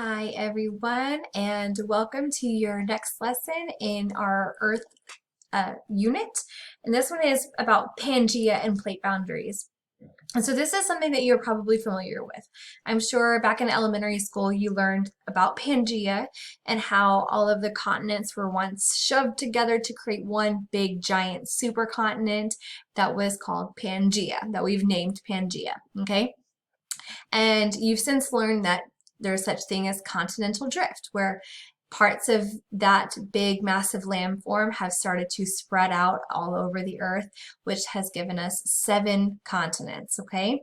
Hi everyone, and welcome to your next lesson in our Earth unit. And this one is about Pangea and plate boundaries. And so this is something that you're probably familiar with. I'm sure back in elementary school you learned about Pangea and how all of the continents were once shoved together to create one big giant supercontinent that was called Pangea, that we've named Pangea, okay? And you've since learned that there's such thing as continental drift, where parts of that big massive landform have started to spread out all over the earth, which has given us 7 continents, okay?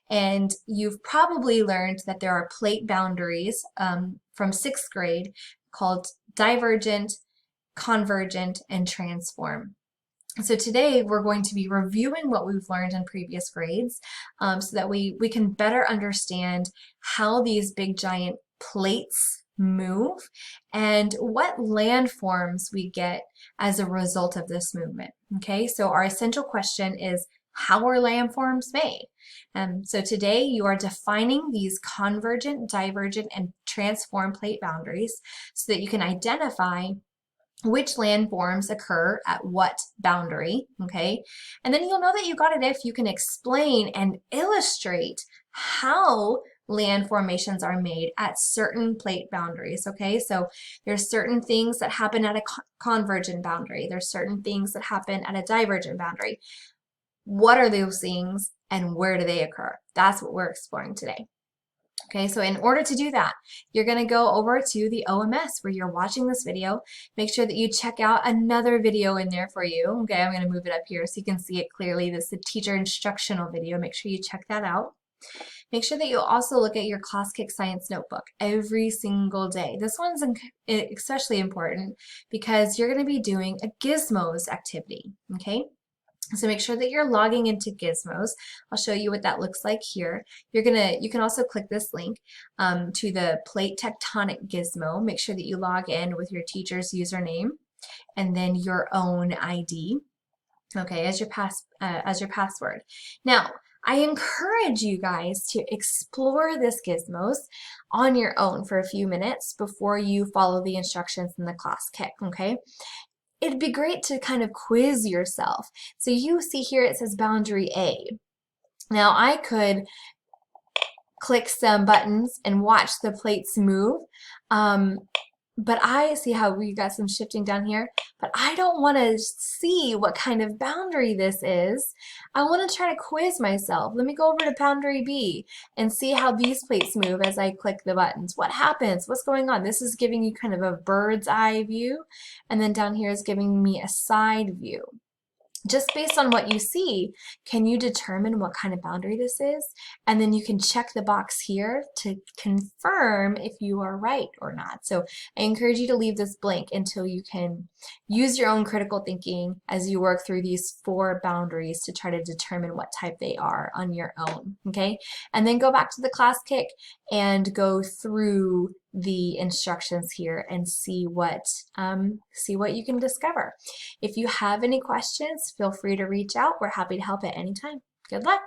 And you've probably learned that there are plate boundaries from 6th grade called divergent, convergent, and transform. So today we're going to be reviewing what we've learned in previous grades so that we can better understand how these big giant plates move and what landforms we get as a result of this movement. Okay, so our essential question is, how are landforms made? So today you are defining these convergent, divergent, and transform plate boundaries so that you can identify which landforms occur at what boundary, okay? And then you'll know that you got it if you can explain and illustrate how land formations are made at certain plate boundaries, okay? So there's certain things that happen at a convergent boundary. There's certain things that happen at a divergent boundary. What are those things and where do they occur? That's what we're exploring today. Okay, so in order to do that, you're going to go over to the OMS where you're watching this video. Make sure that you check out another video in there for you. Okay, I'm going to move it up here so you can see it clearly. This is the teacher instructional video. Make sure you check that out. Make sure that you also look at your Class Kick Science notebook every single day. This one's especially important because you're going to be doing a gizmos activity, okay? So make sure that you're logging into Gizmos. I'll show you what that looks like here. You can also click this link to the plate tectonic gizmo. Make sure that you log in with your teacher's username and then your own ID, okay, as your password. Now, I encourage you guys to explore this Gizmos on your own for a few minutes before you follow the instructions in the Class Kick, okay? It'd be great to kind of quiz yourself. So you see here it says boundary A. Now I could click some buttons and watch the plates move, but I see how we got some shifting down here, but I don't want to see what kind of boundary this is. I want to try to quiz myself. Let me go over to boundary B and see how these plates move as I click the buttons. What happens? What's going on? This is giving you kind of a bird's eye view, and then down here is giving me a side view. Just based on what you see, can you determine what kind of boundary this is? And then you can check the box here to confirm if you are right or not. So I encourage you to leave this blank until you can use your own critical thinking as you work through these 4 boundaries to try to determine what type they are on your own, okay? And then go back to the Class Kick and go through the instructions here and see what you can discover. If you have any questions, feel free to reach out. We're happy to help at any time. Good luck.